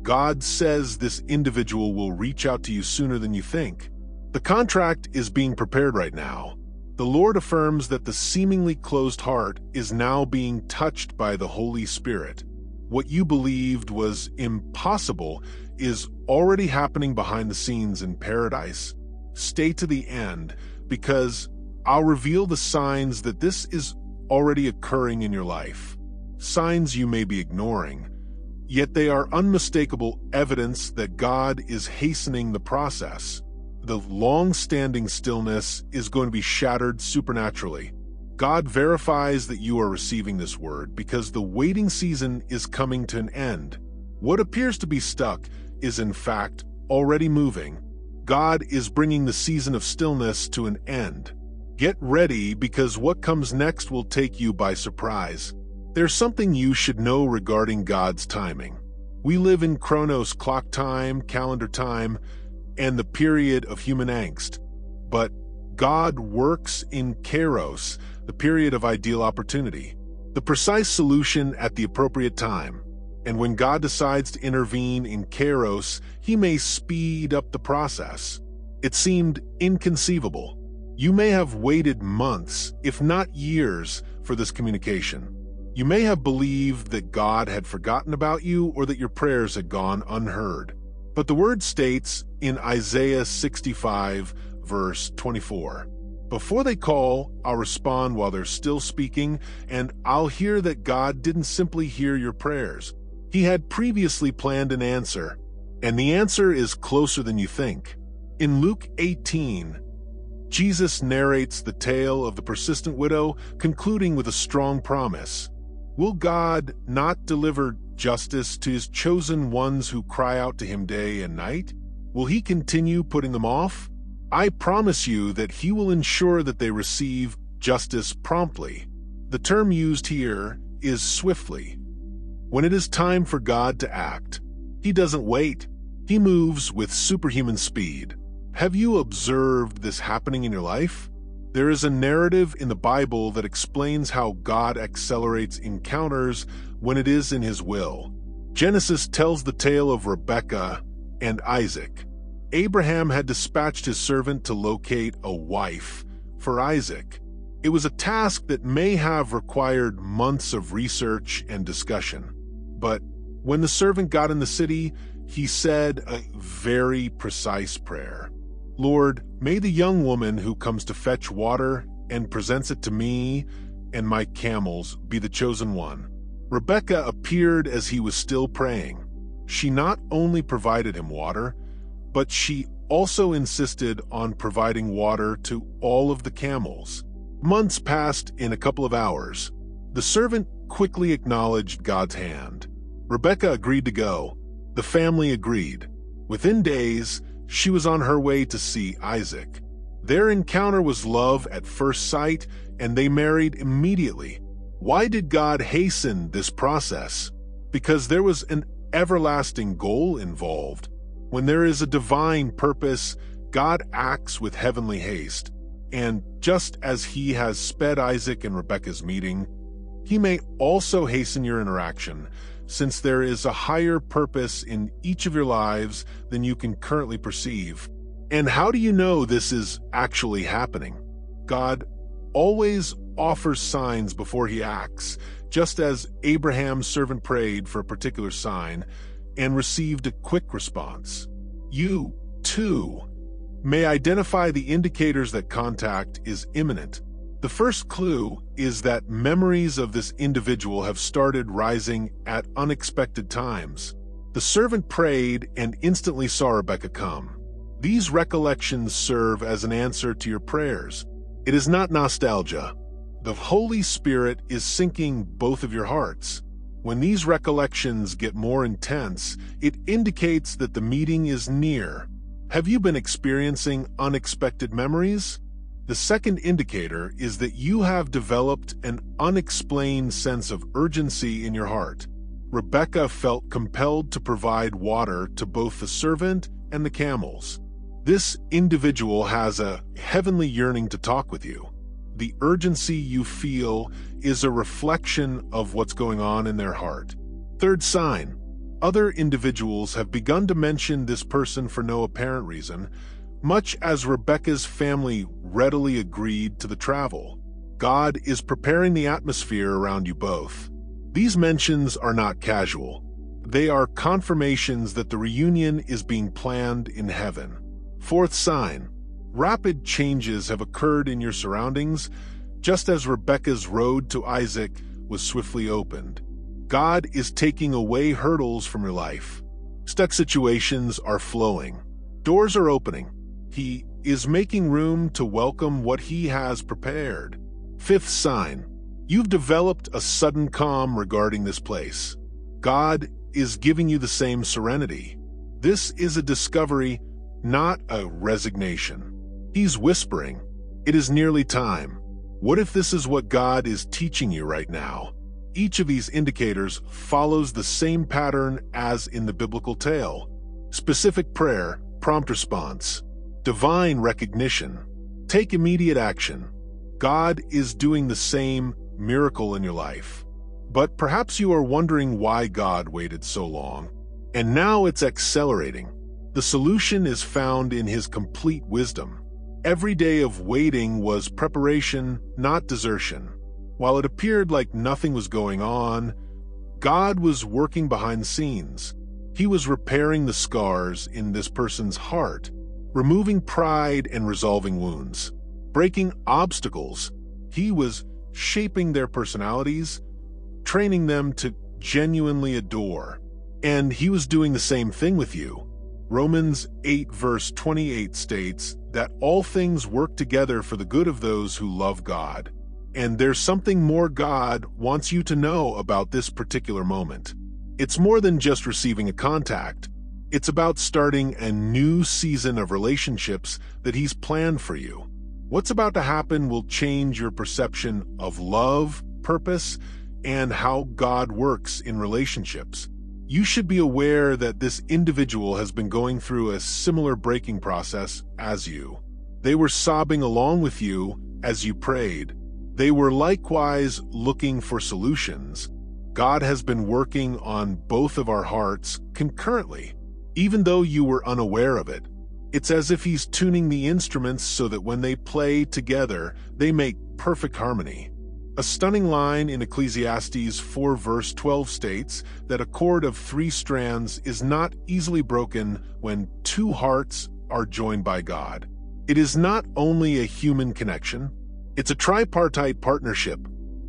God says this individual will reach out to you sooner than you think. The contract is being prepared right now. The Lord affirms that the seemingly closed heart is now being touched by the Holy Spirit. What you believed was impossible is already happening behind the scenes in paradise. Stay to the end, because I'll reveal the signs that this is already occurring in your life. Signs you may be ignoring, yet they are unmistakable evidence that God is hastening the process. The long-standing stillness is going to be shattered supernaturally. God verifies that you are receiving this word because the waiting season is coming to an end. What appears to be stuck is in fact already moving. God is bringing the season of stillness to an end. Get ready, because what comes next will take you by surprise. There's something you should know regarding God's timing. We live in Chronos, clock time, calendar time, and the period of human angst. But God works in Kairos, the period of ideal opportunity, the precise solution at the appropriate time. And when God decides to intervene in Kairos, he may speed up the process. It seemed inconceivable. You may have waited months, if not years, for this communication. You may have believed that God had forgotten about you or that your prayers had gone unheard. But the word states in Isaiah 65, verse 24, "Before they call, I'll respond while they're still speaking, and I'll hear that God didn't simply hear your prayers. He had previously planned an answer, and the answer is closer than you think." In Luke 18, Jesus narrates the tale of the persistent widow, concluding with a strong promise. Will God not deliver justice to his chosen ones who cry out to him day and night? Will he continue putting them off? I promise you that he will ensure that they receive justice promptly. The term used here is swiftly. When it is time for God to act, he doesn't wait. He moves with superhuman speed. Have you observed this happening in your life? There is a narrative in the Bible that explains how God accelerates encounters when it is in his will. Genesis tells the tale of Rebekah and Isaac. Abraham had dispatched his servant to locate a wife for Isaac. It was a task that may have required months of research and discussion. But when the servant got in the city, he said a very precise prayer. "Lord, may the young woman who comes to fetch water and presents it to me and my camels be the chosen one." Rebekah appeared as he was still praying. She not only provided him water, but she also insisted on providing water to all of the camels. Months passed in a couple of hours. The servant quickly acknowledged God's hand. Rebekah agreed to go. The family agreed. Within days, she was on her way to see Isaac. Their encounter was love at first sight, and they married immediately. Why did God hasten this process? Because there was an everlasting goal involved. When there is a divine purpose, God acts with heavenly haste. And just as he has sped Isaac and Rebekah's meeting, he may also hasten your interaction, since there is a higher purpose in each of your lives than you can currently perceive. And how do you know this is actually happening? God always offers signs before he acts, just as Abraham's servant prayed for a particular sign and received a quick response. You, too, may identify the indicators that contact is imminent. The first clue is that memories of this individual have started rising at unexpected times. The servant prayed and instantly saw Rebekah come. These recollections serve as an answer to your prayers. It is not nostalgia. The Holy Spirit is syncing both of your hearts. When these recollections get more intense, it indicates that the meeting is near. Have you been experiencing unexpected memories? The second indicator is that you have developed an unexplained sense of urgency in your heart. Rebekah felt compelled to provide water to both the servant and the camels. This individual has a heavenly yearning to talk with you. The urgency you feel is a reflection of what's going on in their heart. Third sign, Other individuals have begun to mention this person for no apparent reason, much as Rebecca's family readily agreed to the travel. God is preparing the atmosphere around you both. These mentions are not casual. They are confirmations that the reunion is being planned in heaven. Fourth sign: rapid changes have occurred in your surroundings, just as Rebecca's road to Isaac was swiftly opened. God is taking away hurdles from your life. Stuck situations are flowing. Doors are opening. He is making room to welcome what He has prepared. Fifth sign: you've developed a sudden calm regarding this place. God is giving you the same serenity. This is a discovery, not a resignation. He's whispering, "It is nearly time." What if this is what God is teaching you right now? Each of these indicators follows the same pattern as in the biblical tale. Specific prayer, prompt response. Divine recognition. Take immediate action. God is doing the same miracle in your life. But perhaps you are wondering why God waited so long. And now it's accelerating. The solution is found in His complete wisdom. Every day of waiting was preparation, not desertion. While it appeared like nothing was going on, God was working behind the scenes. He was repairing the scars in this person's heart, removing pride and resolving wounds, breaking obstacles. He was shaping their personalities, training them to genuinely adore. And He was doing the same thing with you. Romans 8 verse 28 states that all things work together for the good of those who love God. And there's something more God wants you to know about this particular moment. It's more than just receiving a contact. It's about starting a new season of relationships that He's planned for you. What's about to happen will change your perception of love, purpose, and how God works in relationships. You should be aware that this individual has been going through a similar breaking process as you. They were sobbing along with you as you prayed. They were likewise looking for solutions. God has been working on both of our hearts concurrently, even though you were unaware of it. It's as if He's tuning the instruments so that when they play together, they make perfect harmony. A stunning line in Ecclesiastes 4 verse 12 states that a cord of 3 strands is not easily broken when 2 hearts are joined by God. It is not only a human connection, it's a tripartite partnership.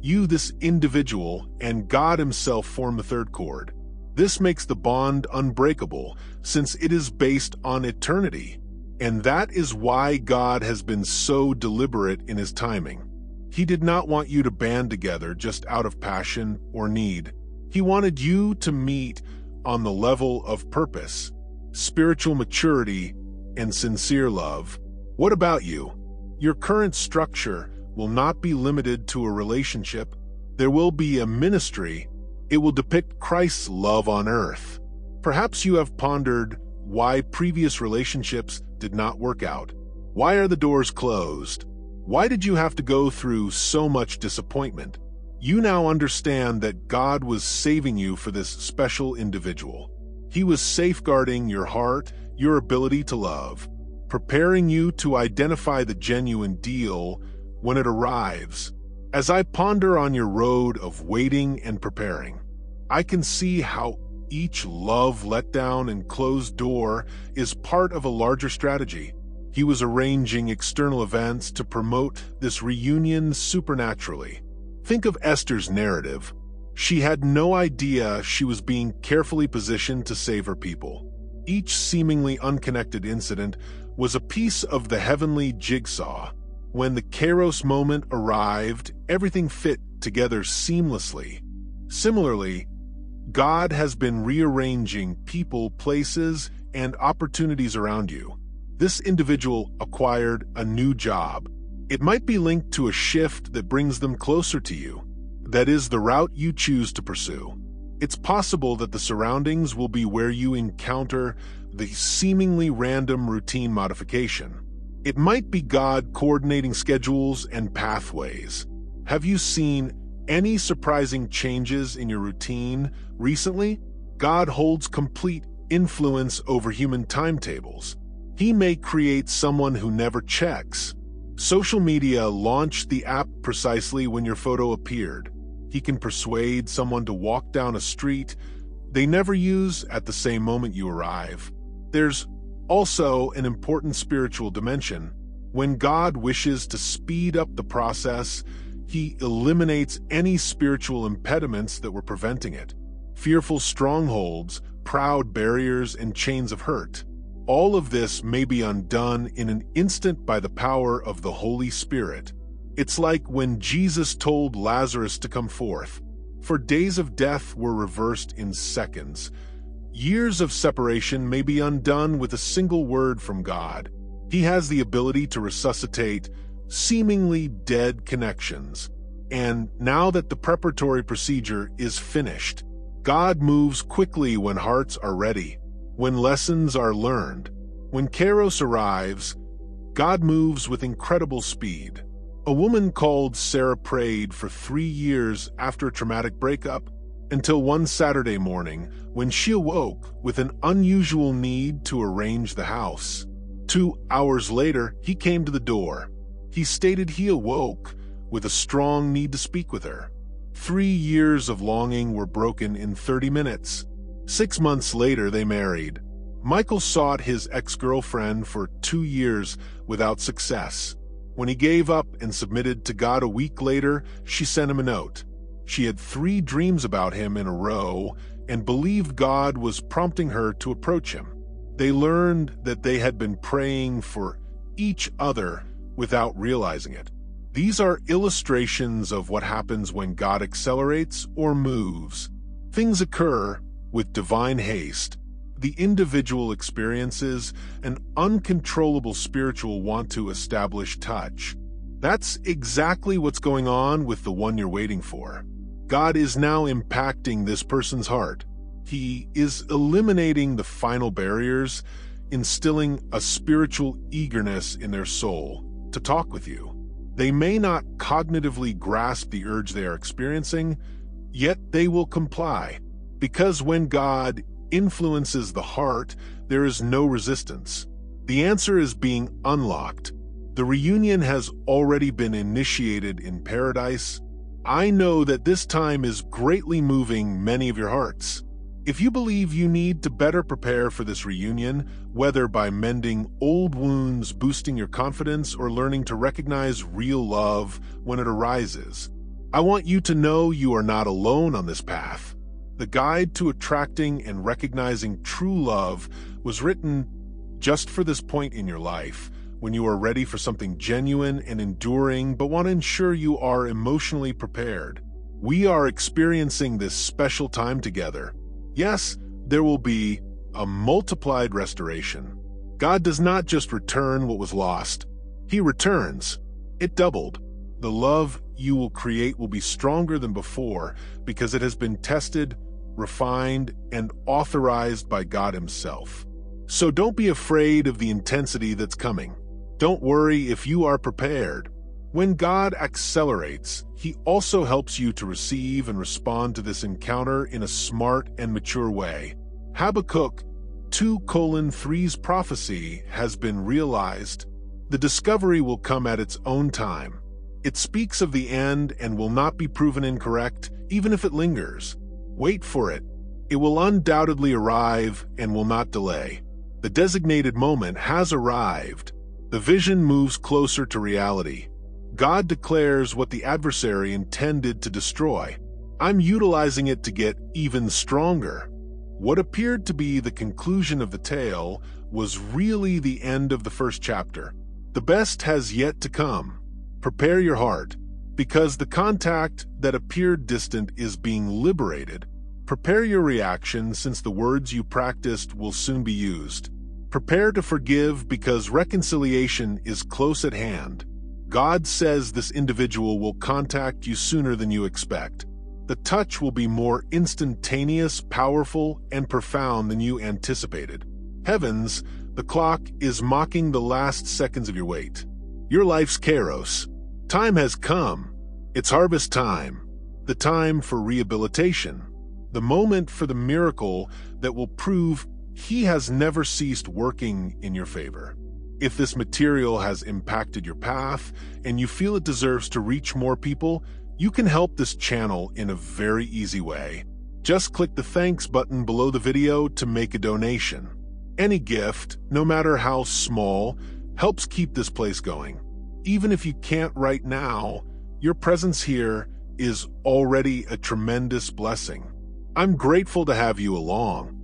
You, this individual, and God Himself form the third cord. This makes the bond unbreakable, since it is based on eternity. And that is why God has been so deliberate in His timing. He did not want you to band together just out of passion or need. He wanted you to meet on the level of purpose, spiritual maturity, and sincere love. What about you? Your current structure will not be limited to a relationship. There will be a ministry. It will depict Christ's love on earth. Perhaps you have pondered why previous relationships did not work out. Why are the doors closed? Why did you have to go through so much disappointment? You now understand that God was saving you for this special individual. He was safeguarding your heart, your ability to love, preparing you to identify the genuine deal when it arrives. As I ponder on your road of waiting and preparing, I can see how each love letdown and closed door is part of a larger strategy. He was arranging external events to promote this reunion supernaturally. Think of Esther's narrative. She had no idea she was being carefully positioned to save her people. Each seemingly unconnected incident was a piece of the heavenly jigsaw. When the Kairos moment arrived, everything fit together seamlessly. Similarly, God has been rearranging people, places, and opportunities around you. This individual acquired a new job. It might be linked to a shift that brings them closer to you. That is the route you choose to pursue. It's possible that the surroundings will be where you encounter the seemingly random routine modification. It might be God coordinating schedules and pathways. Have you seen any surprising changes in your routine recently? God holds complete influence over human timetables. He may create someone who never checks. Social media launched the app precisely when your photo appeared. He can persuade someone to walk down a street they never use at the same moment you arrive. There's also an important spiritual dimension. When God wishes to speed up the process, He eliminates any spiritual impediments that were preventing it. Fearful strongholds, proud barriers, and chains of hurt. All of this may be undone in an instant by the power of the Holy Spirit. It's like when Jesus told Lazarus to come forth. For days of death were reversed in seconds. Years of separation may be undone with a single word from God. He has the ability to resuscitate seemingly dead connections. And now that the preparatory procedure is finished, God moves quickly when hearts are ready, when lessons are learned. When Kairos arrives, God moves with incredible speed. A woman called Sarah prayed for 3 years after a traumatic breakup, until one Saturday morning when she awoke with an unusual need to arrange the house. 2 hours later, he came to the door. He stated he awoke with a strong need to speak with her. 3 years of longing were broken in 30 minutes. 6 months later, they married. Michael sought his ex-girlfriend for 2 years without success. When he gave up and submitted to God a week later, she sent him a note. She had 3 dreams about him in a row and believed God was prompting her to approach him. They learned that they had been praying for each other without realizing it. These are illustrations of what happens when God accelerates or moves. Things occur with divine haste. The individual experiences an uncontrollable spiritual want to establish touch. That's exactly what's going on with the one you're waiting for. God is now impacting this person's heart. He is eliminating the final barriers, instilling a spiritual eagerness in their soul to talk with you. They may not cognitively grasp the urge they are experiencing, yet they will comply. Because when God influences the heart, there is no resistance. The answer is being unlocked. The reunion has already been initiated in paradise. I know that this time is greatly moving many of your hearts. If you believe you need to better prepare for this reunion, whether by mending old wounds, boosting your confidence, or learning to recognize real love when it arises, I want you to know you are not alone on this path. The guide to attracting and recognizing true love was written just for this point in your life, when you are ready for something genuine and enduring but want to ensure you are emotionally prepared. We are experiencing this special time together. Yes, there will be a multiplied restoration. God does not just return what was lost. He returns it doubled. The love you will create will be stronger than before because it has been tested, refined, and authorized by God Himself. So don't be afraid of the intensity that's coming. Don't worry if you are prepared. When God accelerates, He also helps you to receive and respond to this encounter in a smart and mature way. Habakkuk 2:3's prophecy has been realized. The discovery will come at its own time. It speaks of the end and will not be proven incorrect, even if it lingers. Wait for it. It will undoubtedly arrive and will not delay. The designated moment has arrived. The vision moves closer to reality. God declares what the adversary intended to destroy. I'm utilizing it to get even stronger. What appeared to be the conclusion of the tale was really the end of the first chapter. The best has yet to come. Prepare your heart, because the contact that appeared distant is being liberated. Prepare your reaction, since the words you practiced will soon be used. Prepare to forgive, because reconciliation is close at hand. God says this individual will contact you sooner than you expect. The touch will be more instantaneous, powerful, and profound than you anticipated. Heavens, the clock is mocking the last seconds of your wait. Your life's Kairos. Time has come. It's harvest time. The time for rehabilitation. the moment for the miracle that will prove He has never ceased working in your favor. If this material has impacted your path and you feel it deserves to reach more people, you can help this channel in a very easy way. Just click the thanks button below the video to make a donation. Any gift, no matter how small, helps keep this place going. Even if you can't right now, your presence here is already a tremendous blessing. I'm grateful to have you along.